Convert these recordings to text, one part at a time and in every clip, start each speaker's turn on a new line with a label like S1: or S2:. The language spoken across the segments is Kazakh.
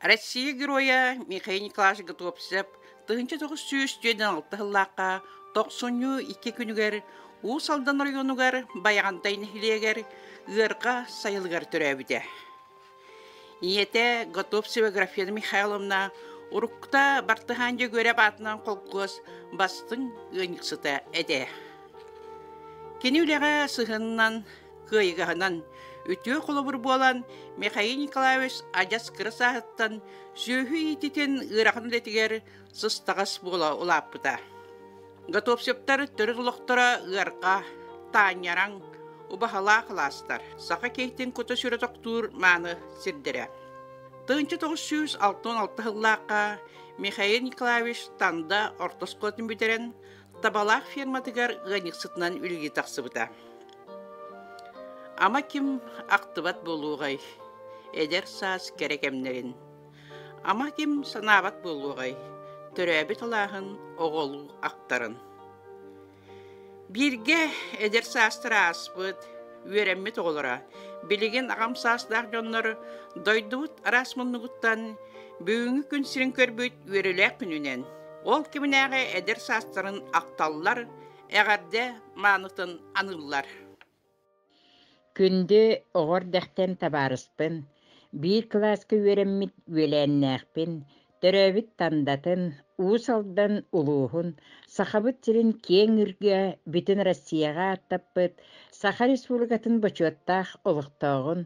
S1: Россия героя Михаил Николаевич Готовцев 1976 жыллаққа 92 күнігер Усалдан районугар баяғантайын хилегер ғырқа сайылғар түрәбіде. Иете Готовцева Графена Михайловна урукта бартыханжы көреп атынан қолқыз бастың ғынықсыта әде. Кенеулеға сығынынан, қойғағынан үтіе қолыбыр болан Михаил Николаевич ажас кірісағыттан сөйі ететін ғырақын летігер сыстағас бола олаппыда. Готовцевтар түрғылықтыра ғырқа, таняраң, убахала қыластар. Сақа кейтін көті сүрі тоқтуыр маны сірдірі. 1966 жыллаққа Михаил Николаевич танда ортос көтін бітерен табалақ ферматығар ғаниқсытынан үлгі тақсыбыда. Ама кім ақтыбат болуғай, әдер саас керекемнерін. Ама кім санабат болуғай, түрәбі талағын оғолу ақтарын. Бірге әдер састыр аспыд, өреммет оғылыра, білеген ағам састақ жонлары дойдуыт арасмыннығыттан бүйіңі күн сірін көрбүйт өріләк күнінен. Ол кімінәғі әдер састырын ақталылар, әғарде манытын анылылар.
S2: Күнді оғыр дәқтен табарыспын, бір класқа өреммит өләннәқпін, төрәбіт тандатын, уысалдан ұлуғын, сақабыт тілін кең үрге бүтін Россияға аттаппыт, Саха Республикатын бачуаттақ олықтағын,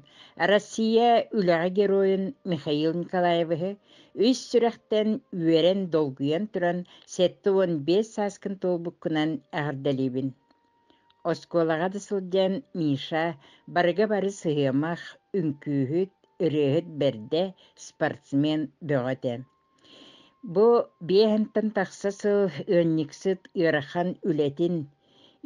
S2: Россия үліға героин Михаил Николаевы өз сүрәқтен өрен долгуян тұран сәтті 15 саскын толбыққынан әғірдәлебін. Осколаға дысылден Миша барыға бары сығымақ, үнкүйіт, үріғіт бәрді спортсмен бөғеді. Бұ бейхінтін тақсасы өнніксіт ұрыған үлетін,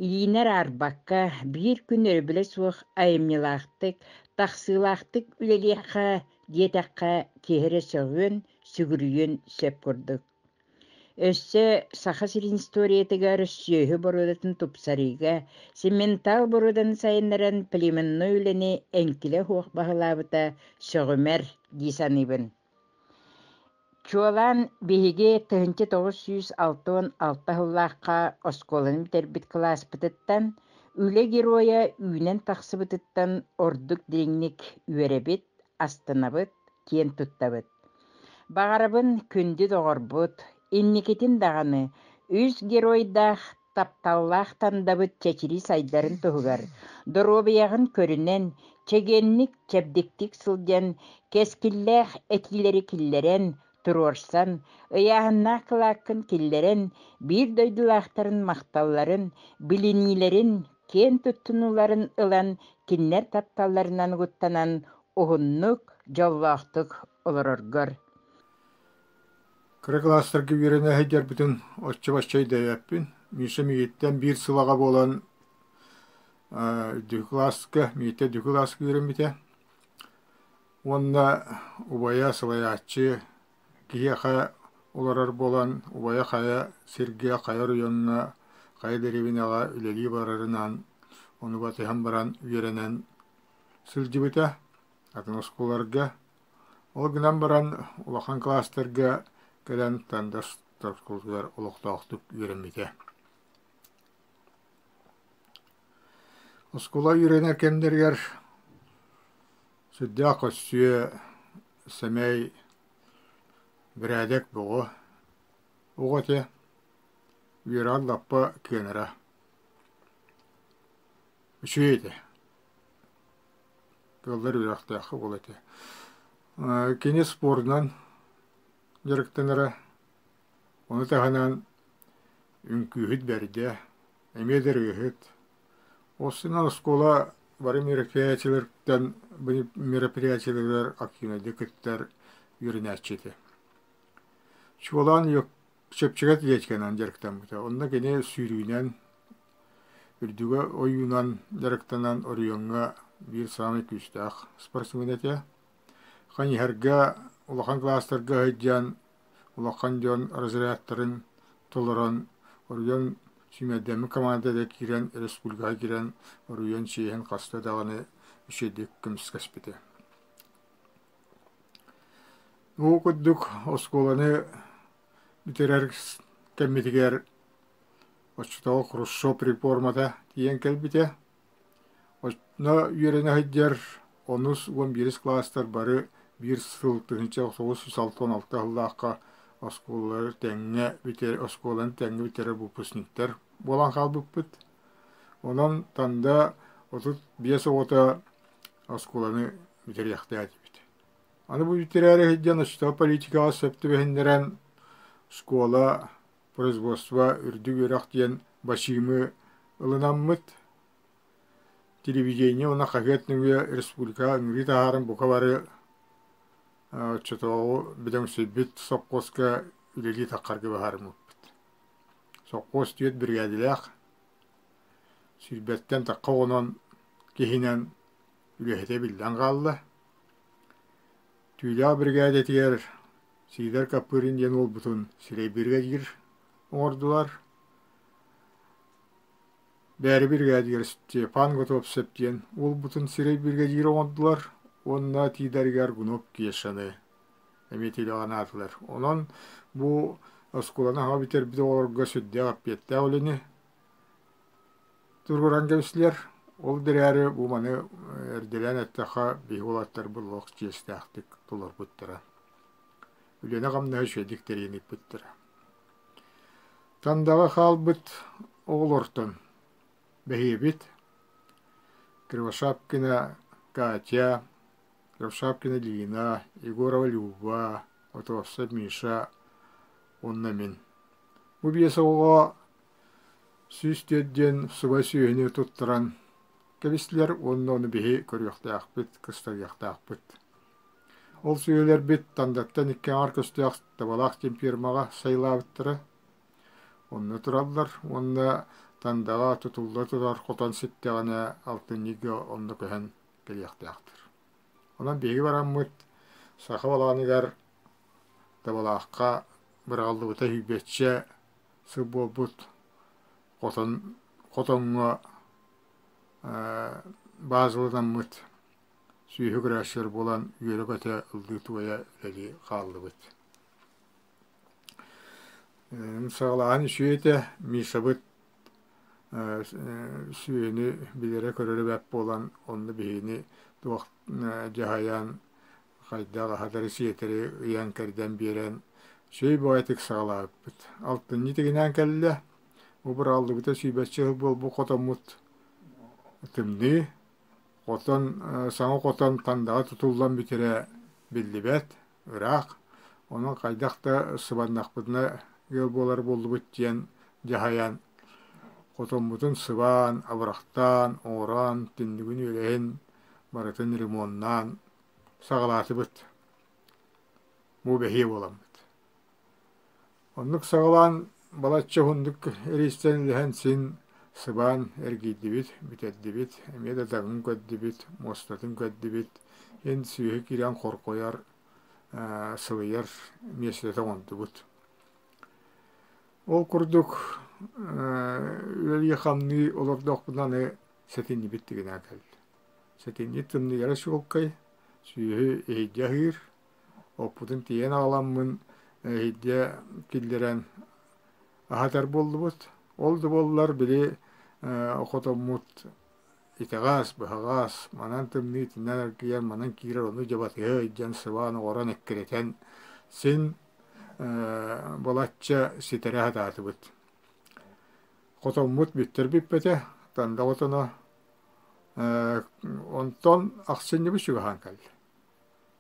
S2: Илинер арбаққа бір күн өрбілі суық айымнылақтық, тақсылақтық үлелеққа, детаққа кехірі соғын, сүгірүйін сөп көрдік. Өссі Саха сирин историятыгар сөйі борудатын тупсарыға, сементал борудан сайынларын племенной үлені әңкілі хуақ бағылабыта соғымер дейсаныбын. Чуалан бейге 1966 жыллаққа осколын бітербіт класс бітіттен, үлі героя үйнен тақсы бітіттен ордық деңнік үйеребіт, астынабыт, кен тұттабыт. Бағарабын күнді доғырбыт, инникетін дағаны, үз геройдақ тапталлақ тандабыт чәчірі сайдарын тұғығар, доробияғын көрінен, чегенник чәбдіктік сылден, кескілләқ әтілері киллерен, тұрорсан, ұяғынна қылақын киллерен, бір дойдылақтарын мақталларын, білінилерін, кен тұттынуларын ылан, киннер тапталларынан ғыттанан, оғыннық, жаллақтық олырырғыр.
S3: Кыры класстарга үйрене хәйдер бүтін отчы-башчай дәйәппін. Миша мейеттен бір сылаға болан дүк класска, мейетте дүк класска үйренбіте. Онна убая сылаячы, кие қая оларар болан, убая қая Сергея қая районына, қая деревинаға үлелі барарынан, оны батыхан баран үйренен сылжы біте, атын осколарға. Ол гынан баран улахан класстарга кәлән тандас тарскулгар олықтақтып үйренмейді. Оскола үйренер кендергер сүдді ақысүйе сәмей бірәдек бұғы оғыте үйран лаппа кенера. Үшейді. Көлдер үйрақтақы болыте. Кене спорынан жарықтаныра, оны тағанан үнкүйіт бәрді, әмедер үйіт. Осынан оскола бары мероприятиялардан, мероприятиялар активнайды күттер үйренәтчеті. Чуалан шөпчігет еткенен жарықтан бұта. Онына кене сүйрүйінен, үрдігі ойынан жарықтанан орионға бір самы күстақ спортсмен әте. Қанихарға улахан класстарга хайджан, улахан жон разрядтарын толыран, орыйон сүймәдәмі командада кирен, республикаға кирен, орыйон шейхен қаста дағаны үшедік кіміскас біті. Bu kudduk oskolanı bitirer kemmitiger Oçtağı Khrushchev reformada diyen kelbite. Oçna yürene hıccar onus 11 klaslar barı bir sıltınca 1916 yıllıqqa oskoları tenge biter oskolan tenge biter bu pusnikler bolan kalbıpıt. Onun tanda 35 ota oskolanı biter yaxtaydı bit. Anı bu bitirer hıccan oçtağı politika septi behindiren skola производства үрдү үрак диен башимы ылынаммыт телевидение она хагетнуе республика ыңри тахарын букавары чотоогу биден сөйбүт соккоска үлели таккаргы бахарымыппыт соккос түйет бригадилах сүрбеттен такка онон кехинен үлехете билден калды түйля бригада тигер сидер капырын диен ол бутун сирей бригадир ordular bäri birgädiger Stepan Gotov septien ol butun sirey birgädiger ordular onna tiderger gunop kiýeşany emetili anatylar onon bu oskolana ha biter bir orga südde apyetde oleni turguran gemsler ol deräri bu many erdelen etdeha biholatlar bulok kiýestäktik tular buttara ülene gamna şedik terini buttara Tandaga halbıt oğlorton behibit Kривошапкина Катя, Kривошапкина Лина, Егорова Люба, Отовса Миша, оннамин. Bu biyasa oğa süstedden sıva süyeni tutturan kebisler onu bihi körüyaqtaqbıt, kıstaqtaqbıt. Ol süyeler bit tandattan ikke arkastaq tabalaq tempirmağa saylabıttırı. Onu turallar, onu tandağa tutulda tutar, kotan sitteğine altın nigi onu köhen geliyaqtaqtır. Ondan begi baramıt, sağı balağınıgar tabalaqqa bir aldı bıta hübbetçe sıbbo but kotonga bazılıdan mıt süyhü güreşler bolan üyelik öte ıldı tuğaya öyle kaldı bıt. Sağlağın süyete misabıt süyeni bilere körülü bep bolan onu bihini tuğ cahayan kaydağı hadarı siyeteri uyan kerden biren süy boyatık sağlağı bıt. Altın niteginen kelle o bir aldı bıta süybetçi bol bu kotamut tımni kotan sana kotan tandağı tutuldan bitire bildi bet Irak onun kaydakta sıvannakbıdına gel bolar boldu bit diyen cahayan kotomutun sıvan, avraktan, oran, tindigün ülehin baratın limondan sağalatı bit. Bu behi bolan bit. Onluk sağalan balatça hunduk eristen lehen sin sıvan ergiydi bit, biteddi bit, emede dağın köddi bit, mostatın köddi bit, en süyü kiren korkoyar, sıvıyar, meslete ondu bit. Ol kurduk öyle yakamni olurduk bundan setinni bittigine geldi. Setinni tımni yarışı olkay, süyü ehdiyahir, opudun tiyen ağlamın ehdiya kilderen ahadar boldu bud. Oldu bollar bile okotomut iteğaz, bıhağaz, manan tımni tinden erkiyen, manan kirer onu jabatı hıccan sıvanı oran ekkereten sin balatça sitere hatatı bud. Kotomut bitter bippete, tanda otona onton aksenli bir şugahan kaldı.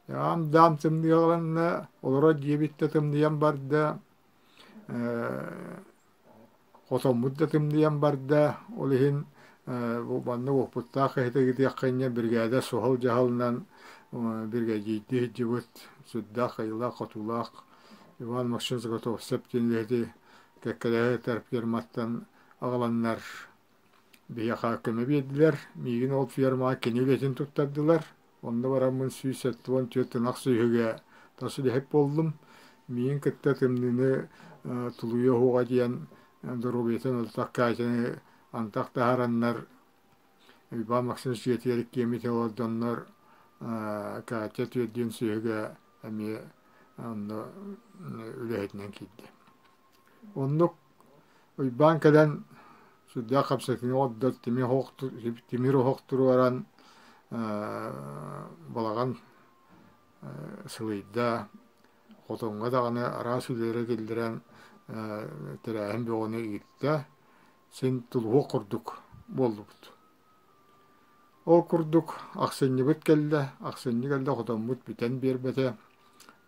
S3: Yağım dam tımdiyalanla olara diyebitte tımdiyan barda kotomut da tımdiyan barda olihin bu bandı vokputta kayıta gidiyor kaynya birgade sohal cahalından birgade ciddi cıvıt südda kayıla kotulak Ivan Makşinski Gotov septinledi kekkelehe terp yermattan ağalanlar bir yaka köme biyediler. Migin ol firma keniletin tuttadılar. Onda varamın suyu settuvan tüyötünak suyuge tasılı hep oldum. Migin kıtta tımdini tuluya hoğa diyen durubiyetin oltak kaytını antak daharanlar Ivan Makşinski yetiyelik kemite olanlar kayta tüyödüğün suyuge emi Onu ülehetinden kiddi. Onluk bankadan südya kapsatını odda timir hoqtur varan balagan sılıyda Qotonga dağını ara sülere geldiren terahim bir onu gitti. Sen tuluğu kurduk. Boldu bud. O kurduk. Aksenni bud geldi. Aksenni geldi. Qoton bud biten bir bete.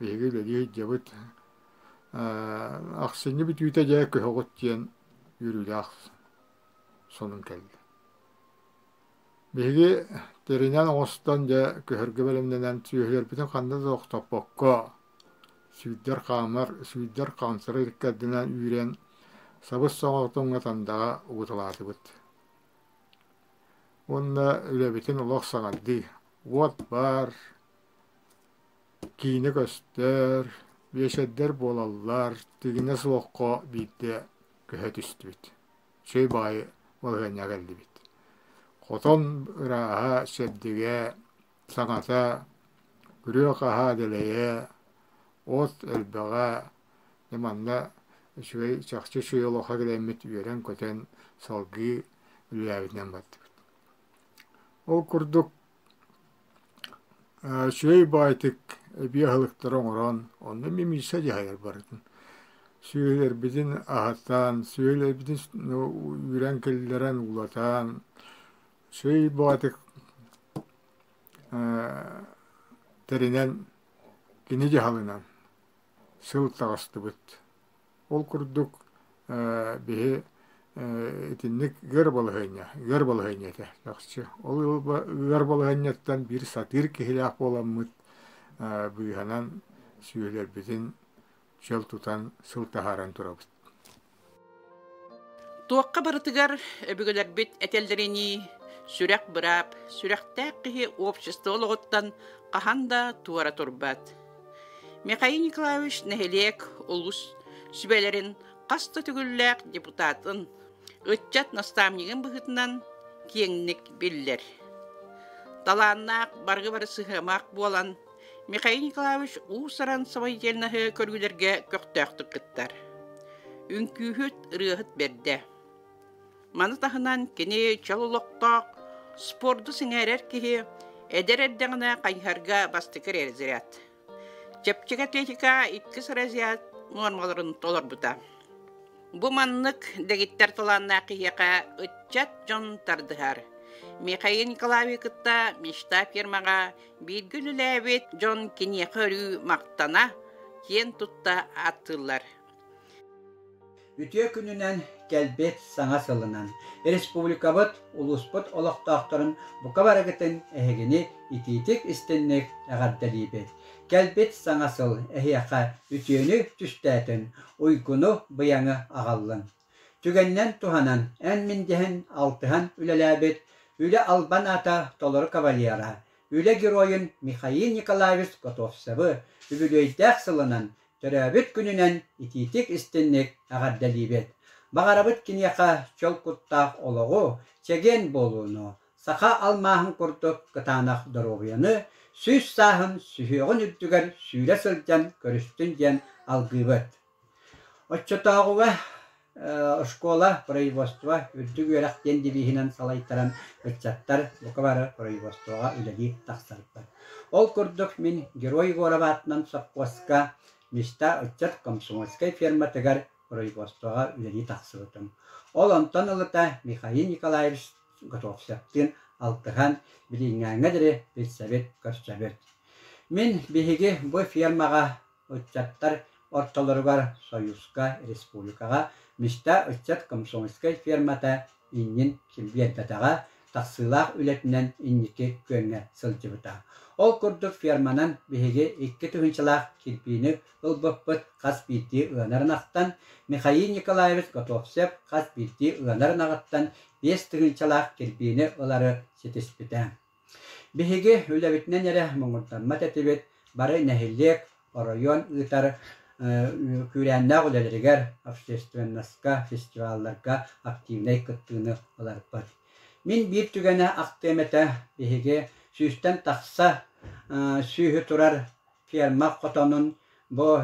S3: Begi leli hicabıt. Aksenni bit ütecek köhögüt diyen yürüyle sonun geldi. Begi terinen oğustan da köhörgü bölümdenen tüyühler bütün kanda da oktapokko. Süydер kamsırı dikkatlenen üren sabız soğuktuğuna tandağa uğutuladı bud. Onda öyle bütün ulaq sağaldı. Ot var, kini göster, beşedder bolallar, tigine soğukko bitti, köhet üstü bit. Şey bayı olğanya geldi bit. Qoton ıraha sebdige, sanata, gürüyor kaha deleye, ot elbeğe, nemanda şöyle çakçı şu yolu haglemit üyeren köten salgı ülüyaviden battı. O kurduk şöyle baytık bir halıkların oran, onda mimisa cahayır barıdın. Söyler bizim ahatan, söyler bizim üren kelleren ulatan, şöyle baytık terinen gini cahalınan. Sıl tağıstı bıt. Ol kurduk bihi etinlik gırbalıhanya da. Yaxşı. Ol gırbalıhanyattan bir satir kihilak olamıt buyhanan söyler bizim çöl tutan sıl taharan turabıt.
S1: Tuakka barıtıgar öbügüler bit etellerini sürek bırap, sürektek kihi общество olğuttan qahanda tuara turbat. Mikhail Nikolaevich Nehelek ulus sübelerin qasta tügüllek deputatın ıtçat nastavnigin bıhıtından kiyenglik biller. Dalannak bargı barı sıhımak bolan Mikhail Nikolaevich usaran savaytelnahı körgülerge köktüktük kıttar. Ünkühüt ırıhıt berdi. Manı tahınan kene çalılıqtaq spordu singerer kihi eder eddeğine kayharga bastıkır erzirat. Çepçik atletika ikkis raziyat normalарын толар бута. Bu manlık degitler tolanna kiyaka ıtçat John tardыhar. Mikhail Nikolaevich mişta firmaga bir gülülebet John kiniyakörü maktana ken tutta attılar.
S4: Ütüye gününen gelbet sana salınan. Respublikabıt, uluspıt olaqtağların bu kabaragıtın ehegini ititik istennek ağardalibet. Gelbet sana sıl ehiyaka ütüyünü tüstətin, uykunu bıyanı ağallın. Tügenden tuhanan en mindehen altıhan ülelabet, üle alban ata toluru kavalyara, üle giroyun Mikhail Nikolaevich Kotovsevı, übülöydək sılınan, törabit gününen ititik istennek ağardalibet. Bağarabıt kiniyaka çöl kuttaq oluğu, çegen boluğunu, sağa almahın kurtuk kıtanak doroğuyanı, süs sahın sühüğün üttüger süyle sılcan körüstün gen algıbet. Oççotağıға школа производства үрдүг өрәк дендибихинен салайттаран өтчаттар букабары производствоға үләди тақсарыппар. Ол күрдік мен герой горабатынан сапқоска мишта өтчат комсомольскай ферма тегар производствоға үләди тақсырытым. Ол онтан ылыта Михаил Николаевич Готовсевтин алтыған билиңәңәдірі бетсәбет көрсәбет. Мен бихиги bu фермаға өтчаттар орталарыгар Союзка, Республикаға мишта өтчат комсомольскай фермата иннин килбиетбетаға тақсылақ үлетінен инники көнге сылжыбыта. Ол күрдік ферманан бихиги 2 түгіншілақ килпини ылбыппыт қас битти ығанарынақтан Михаил Николаевич Готовсев қас битти ығанарынағыттан 5 түгіншілақ килпини ылары сетеспіті. Бихиги үләбітінен әрі мұңыртанмат әтебет бары нәхиллек, район ытар күрәннәг үләләргәр общественностка, фестивальларга активнай кыттыны аларпат. Мин бир түгәнә актемәтә бихиге сүстән тақса сүйһү турар ферма котонун bu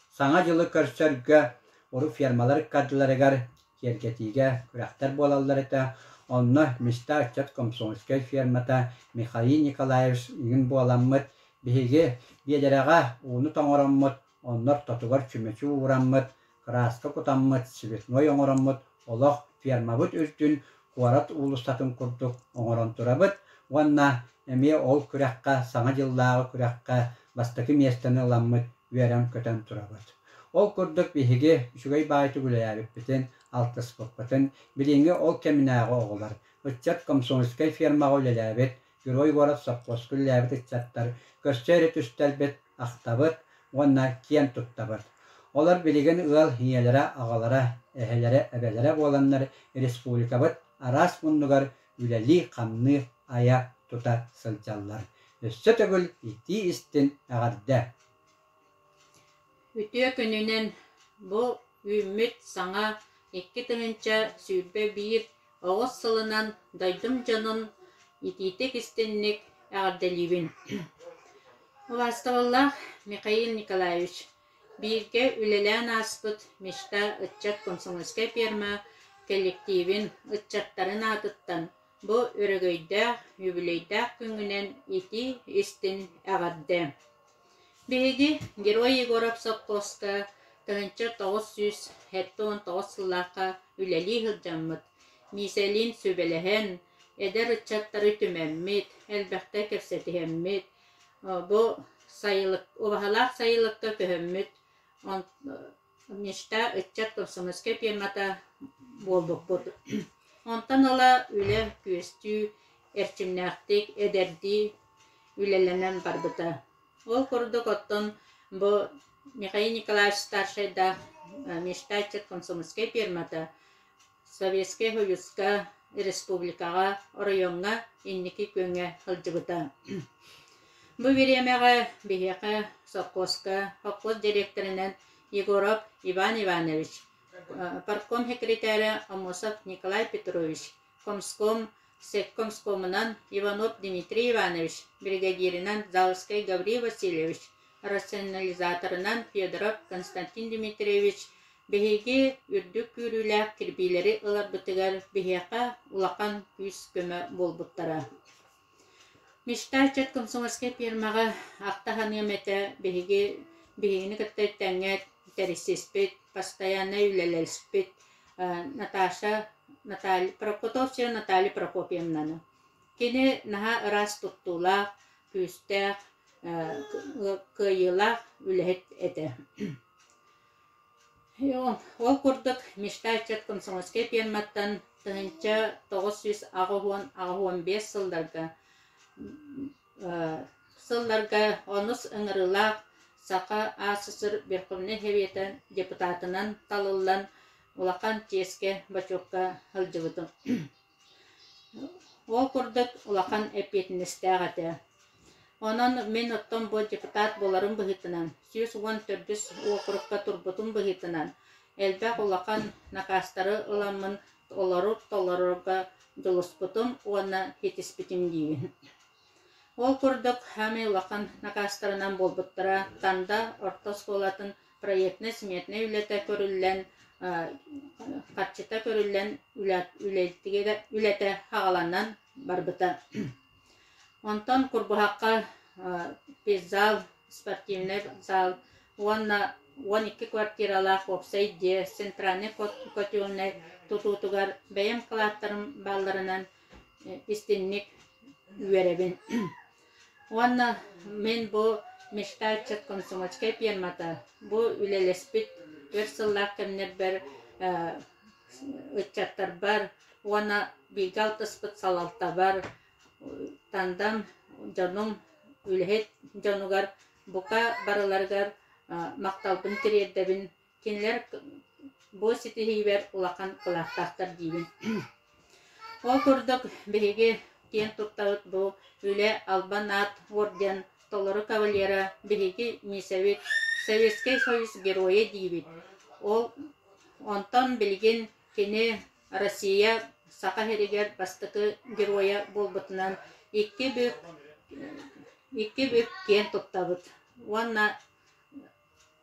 S4: sana yılı körsörgü oru firmalar kadılarıgar yergetige kürekter bolallar ete onu Mr. Çat Komsomolskaya firmata Mikhail Nikolaevich gün bolanmıt bihigi biyelerege onu tanıramıt onlar tatugar çümeçi uğramıt kraska kutamıt sivitnoy oğramıt olaq firma bud üstün kuarat ulustatın kurduk oğran turabıt Wanna emi ol kürekka sana yıllağı kürekka bastaki miyestani alamıt veren köten turabıt. Ol kurduk bihigi şugay baytı güleyarik bitin altıs popatın bilingi ol keminağı oğular. Uçat Komsomolskaya firma oğulalabit Güroy gorap sapposkul labit içattar gösteri tüstelbet aktabıt wanna kiyen tuttabıt. Olar biligen ıal hiyelere ağalara ehelere ebelere olanlar respublikabıt aras bunlugar üleli kanlı aya tuta sılcallar. Üstötögül iti istin ağarda.
S5: Ütüye gününen bu ümit sana iki tığınca sürbe bir oğuz sılınan daydım canın ititek istinlik ağardalibin. Ulaştıvallah Mikhail Nikolaevich birge ülelen aspıt Mişta Itçat Komsomolskaya firma kollektivin ıtçatların atıttan bu örgöyde yübüleyde gününen iti istin ağarda. Bihigi Geroy Yegorov Sopkoska tığınca 979 sılaka üleli hılcamıt. Miselin sübelehen eder ıtçatları tümemmit, elbette kersetihemmit. Bu sayılık, obahalak sayılıkta köhemmit. Nişta ıtçat Komsomolskaya firmata bolduk budu. Ondan ola üle küstü, erçimnaktik, ederdi, ülelenen barbıta. Ol kurduk otton bu Mikhail Nikolaevich Starshayda Nişta ıtçat Komsomolskaya firmata Sovetskiy Soyuzga, Respublikaga, rayonga, inniki köngä hıljıbıta. Bu veremege biheke Sokkoska, Hokkoz direktorinan Yegorov Ivan Ivanovich, Parkom sekreteri Amosov Nikolay Petrovich, Komskom, Sekkomskomunan Ivanov Dmitri Ivanovich, Brigadierinan Zalskay Gavril Vasilyevich, Rasyonalizatorundan Fyodorov Konstantin Dmitrievich, Behegi ürdük kürülük kirbileri ılar bıtıgar beheka ulakan küs köme bolbuttara. Mişta Itçat Komsomolskaya firmaga akta hanımete behegini kıttaytanget terisispit, pastayana ülelelspit, Prokotovsya Natali Prokopyevnanı. Kini naha ıras tuttula, küste, kıyıla ülehet ete. Ol kurduk Mişta Itçat Komsomolskaya firmattan tığınca 915 sıllarga onus ıngırılak Saka Asısır Verkovne Heviyeten deputatından talıllan ulakan Ceske Bachokka hıljıvıtım. Ol kurduk ulakan epetinisteğate. Onun men otton bu deputat bolarım bıhıtınan, 114 okurukka turbutum bıhıtınan, elbaq ulakan nakastары ılamın tolarurga doluspıtım, ona hetispitim giyin. Ol kurduk hami ulakan nakastarınan bolbuttıra, tanda orta skolatın proyektne smetne ülete körüllen, katçıta körüllen ülete hağalanan barbıta. Ondan kurbuhaqqa pizal, sportivne zal, 12 kvartirala kopsaydı, sentralne kotyolne tututugar beyem kılatlarım ballarından istinlik üyerebin. Ona men bu Mişta Itçat Komsomolskaya firmata, bu ülelespit, versıllar kemner ber ıtçattar bar, ona bilgal tıspıt salalta bar, tandam canım ülehet canugar buka baralargar maktalbın tiriyedebin kinler bu sitihiver ulakan kılahtaktar diyin. O kurduk behege kien tuttağıt bu üle albanat orden toları kavalyera behege misevit Sovetskiy Soyuz geroye diyit. O ondan bilgin kini Россия Saka heriger bastıkı geroya bolbutunan iki büyük kien tuttağıt. Ona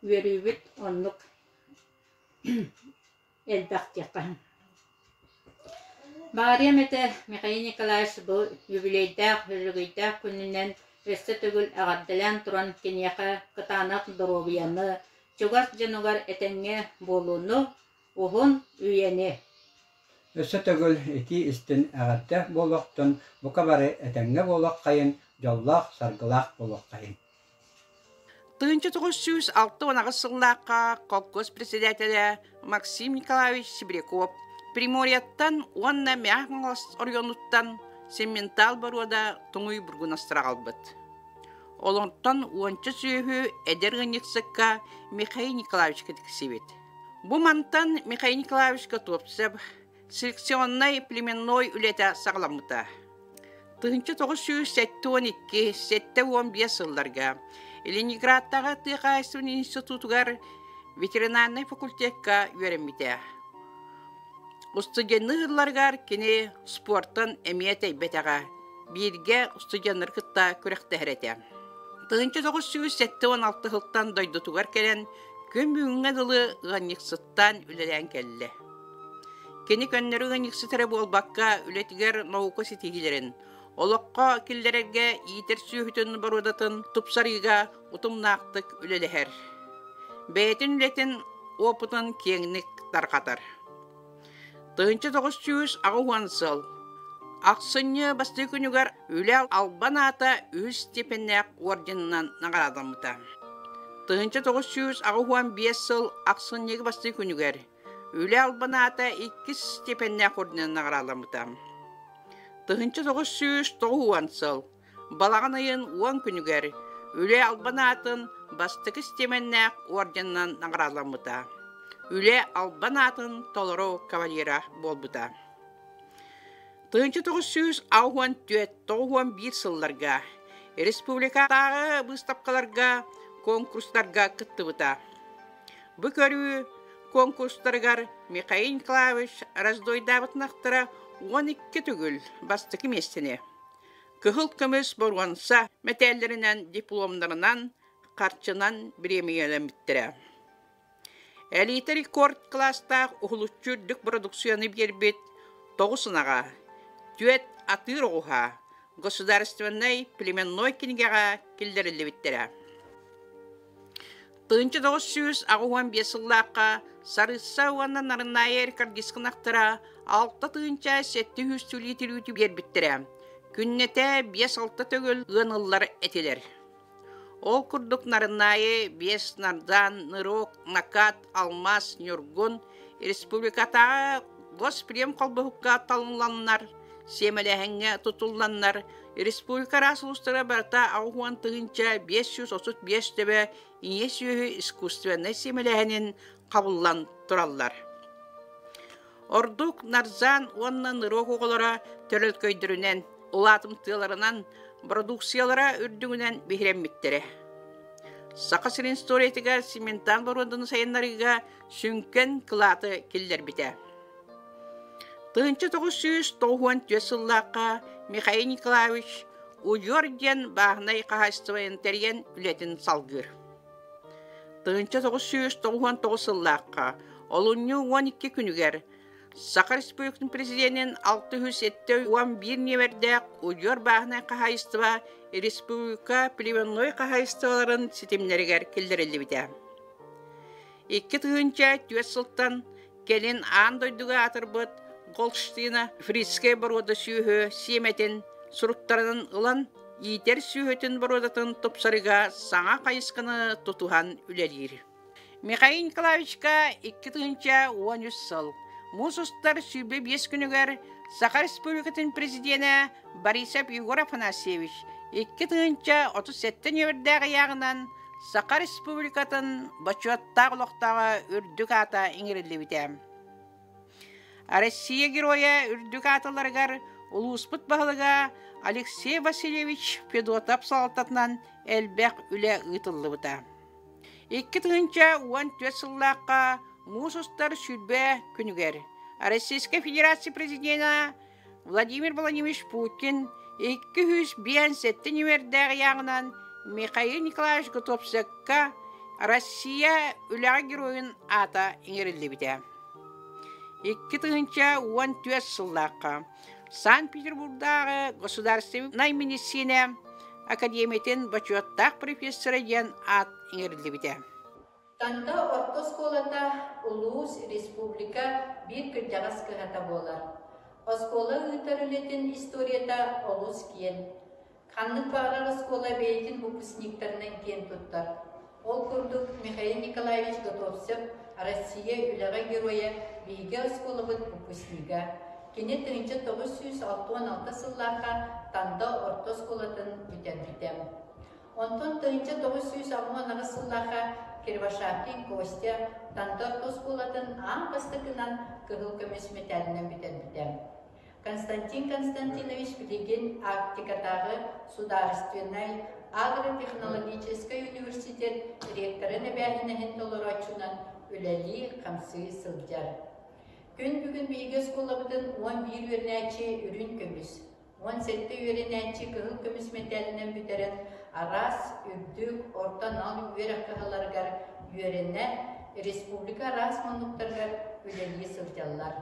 S5: үөрүүбүт оннук элбэхтиэхэ. Баария мете Михаил Николаевич бу юбилейдах, хөргөйдах күнүнен өстө түгүл агардалан туран кенияха кытанак доробияны чугас жанугар этеңге болууну ухун үйени.
S4: Өссө төгөл ити истин агатта болоқтун бука бары этеңге болоқ кайын, жоллах саргылах болоқ кайын.
S1: 1906 ағысыллаққа колхоз председателі Максим Николаевич Сибиряков Приморьяттан онна мяғыңыз орионуттан семментал баруада туңуй бургунастыра қалбыт. Олонтан 10 сүйі әдергінексікка Михаил Николаевич кәдіксебет. Бұ мантан Михаил Николаевич кәтопсып, селекционной племенной үлеті сағламыта. 1912-7-11 жылларға Ленинградтағы Тыйқайсын институтугар ветеринарный факультетка үйренмейді. Студенті ғырларғар кені спорттан әмет әйбетаға бірге студенттер қытта көректі әреті. 1916 жылдан дойдытугар келен күн бүгінгі дылы ғанниксыттан үлелен келі. Кені көннері ғанниксытыры болбаққа үлетігер науқа сетегілерін, олыққа келдерерге иетер сүйітін барудатын тұпсарыға ұтымнақтық үлелігер. Бәйтін үлетін опытын кеңнік тарқатар. 1900 сыл Ақсыны басты күнігер үлі албан ата өз степеннәк орденінен нағарадамыта. 1905 сыл Ақсынығы басты күнігер үлі албан ата 2 степеннәк орденінен нағарадамыта. 1909 сыл балаған айын 10 күнігер үлі албан атын бастығы степеннәк орденінен нағарадамыта. Үлі албан атын толыру кавалера болбыта. 1994-91 сылларға республикадағы бұстапқаларға конкурстарға кіттібіта. Бұ көрі конкурстарғар Михаил Николаевич раздойдабытнақтыра 12 түгіл бастықы местіне. Күхіл көміс болғанса мәтәлерінен дипломдарынан қарчынан премиялан біттірі. Әлейті рекорд кластақ ұғылытчүрдік продукцияны бербет 9-сынаға, түйет атыр оға, государственный племенной кенігеға келдерілі біттірі. 1915 сыллаққа Сарыса уанна нарынайы рекордискынақтыра 6-700 литр үті бербіттірі. Күннете 5-6 төгіл ғынылар әтелер. Ол күрдік нарынайы 5 нардан, нырок, накат, алмас, нюргун, республикатағы госпрем қолбығыққа талынланнар, семеләхенге тұтылланнар, республика расылыстыра барта ауған тұғынша 535 төбе инес үйі искусственный семеләхенен қабыллан тұраллар. Ордук нарзан онна нырок оғылара төрел көйдірінен, ұлатым тыларынан, продукциялара үрдігінен бейренметтері. Сақасырын сторетіға сементан барудың сайынларыға сүнкен кылаты келдер біті. 1994 сыллаққа Михаил Николаевич Уйорден бағынай қағастывайын тәрген үлетін салғыр. 1999 сыллаққа олуны 12 күнігер Сақа Республиканың президентін 671 невердәк Уйор бағынай қағастыва республика племенной қағастываларын сетемлерігер келдерілі біті. 2 түгінші 4 сылттан келін аң дойдыға атырбыт Голштина фриске барода сүйі семетін сұруттарының ұлан етер сүйетін бародатын топсарыға саңа қайысқаны тұтуған үлелер. Михаил Николаевичка 2013 сыл. Мұсыстар сүйбе 5 күнігер Сақа Республикатын президенті Борисов Егор Афанасьевич 2037 невердегі яғынан Сақа Республикатын бачуаттағы лоқтағы үрдік ата еңірілі бітем. Россия героя үрдік аталарғар ұлуыспыт бағылыға Алексей Васильевич Федотап салататынан әлбәқ үлі ұйтылы бұта. 2014 сыллаққа мұсыстар сүлбе күнігер. Российская Федерация президенті Владимир Владимирович Путин 257 невердегі яғынан Михаил Николаевич Готовсекка Россия үләгә героин ата иңерелді біте. 2014 сыллаққа Санкт-Петербургдағы Государственной медицина академиятын бачуаттақ профессоры ден ат иңерілді біте.
S6: Танда ортосколата Улус Республика bir кырдягас кыгата болар. Оскола үтәрелетин историята олус киен. Канлык бағар оскола бейтин выпускниктарынан кен туттар. Ол курдук Михаил Николаевич Готовцев, Россия үләгә героя биге осколабыт выпускнига. Кене 1966 сылларга танда ортосколатын үтәрбитем. Онтон 1960 сылларга Кирвашапин Костя танда ортосколатын аң бастыкынан кыгыл көмесметәлінен бітен. Константин Константинович Плигин Арктикадағы Сударственной агротехнологический университет ректоры нәбәхінәхін толырачынан үләли қамсы сылдяр. Күн бүгін бейгі сколабыдың 11 өрнәчі үрін көміс, 17 өрнәчі кығыл көміс метәлінен бүтерін арас, үрдік, ортан ал үйер ақығаларғар үйеріне республика арас мануқтарғар үләли сылдялар.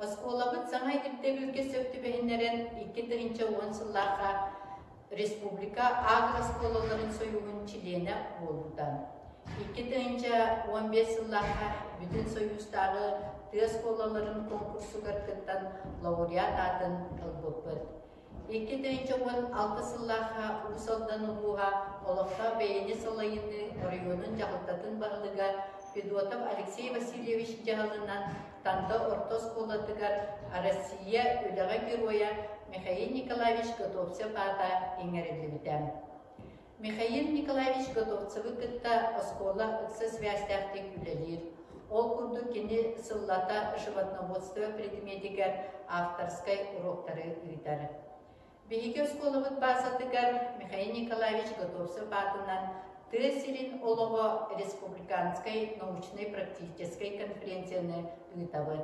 S6: Осколабыд саңай діптегілге сөкті бәйінлерін 2-10 сыллаға республика агросколаларын союғын чилені болудан. 2-15 сыллаға бүтін союздағы тысколаларын конкурсу кіркіттен лауреат атын қылбыппыд. 2-16 сыллаға ұсалдан ұлуға олықта бәйіні салайыны районын жағылтатын бағылыға Федотов Алексей Васильевич жағылынан танда ортосколатыгар Россия үләгә героя Михаил Николаевич Готовцев ата иңерелі бітәм. Михаил Николаевич Готовцевы кытта оскола ыксы связьтәқтек үләлер. Ол күрді кені сыллата животноводство предметігер авторской уроктары үйтары. Бейгі осколавыд базатыгар Михаил Николаевич Готовцев атынан Тесерин олого республиканской научно-практической конференцияны үйтавы.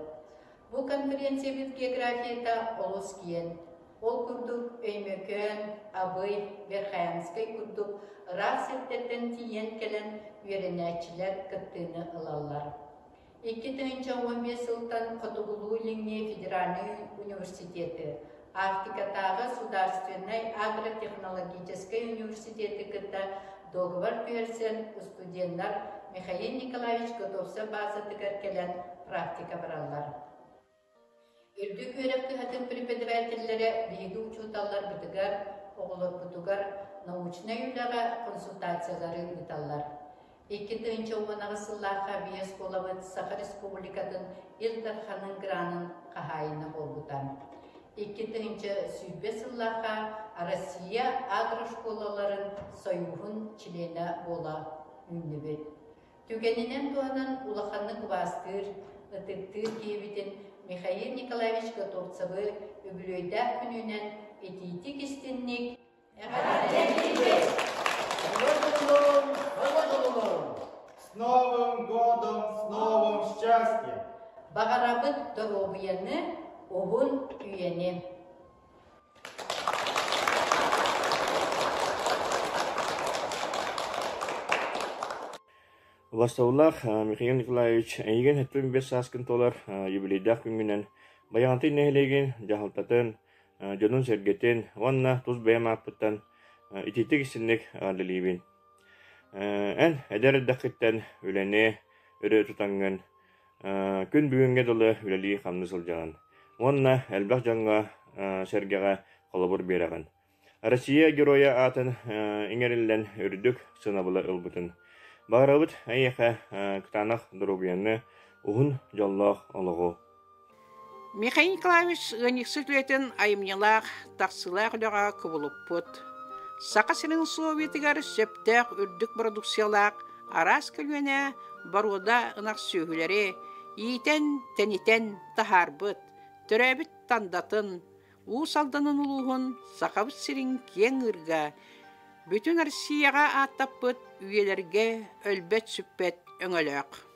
S6: Бұл конференция бит географията олыс киен. Ол күрдік өймөкөн, абый, верхаянской күрдік рас еттеттен тиен келен үйеренәчілер кіттіні ылалар. 2015 жылдан Котугулу Ленне федеральный университеті, Арктикатағы Сударственной агротехнологической университеті кітті договор берсен студенттер Михаил Николаевич Готовцев базатыгар келен практика баралар. Үрдік өрепті хатын преподавательлері бейгі учуталар бітігар, оғылар бұтығар, научный үйліға консультациялары үталар. 2-10 сылларға бейес қолабыт Саха Республикатын Илдарханын гранын қағайыны болбытан. 2-10 сүйбе сылларға Россия агрошколаларын союғын чилені бола үннібет. Түгенінен туанан улаханны квастыр, ытыктыр кейбітін Михаил Николаевич Готовцевы үбілөйдәк күнінен этитик істеннік
S7: С Новым годом, с новым счастьем!
S6: Бағарабыт здоровьяны, оғын үйені.
S8: Вассаулах Михаил Николаевич әйген 75 саскын толар юбилейдақ күнгінен баяғанты нәхілеген жағылтатын, жонын сәргетін, ванна тұз бәйім апыттан итетік істінік ағадылейбін. Ән әдер әддақыттан өлене өрі тұтанған күн бүгінге долы үләлі қамны сылжаған. Ванна әлбақ жаңға сәргеға қолабыр бераған. Россия героя атын еңерілден үрдік сынабылы ылбытын. Бағарабыт әйеқі күтанақ дұрубиянны ұғын жаллақ олығы.
S1: Михаил Николаевич ғаниксы түлетін айымнелақ, тақсылақ үліға күбіліп бұд. Сақасының Советігер сөптәқ үрдік продукциялақ арас көлуіне баруда ұнақ сөйгілері иетен, тәнетен тахарбыт, түрәбіт тандатын, ұсалданын ұлуғын сақабыт сірін кен ұрға, бүтін Россияға аттаппыт үйелерге өлбет сүппет өңілік.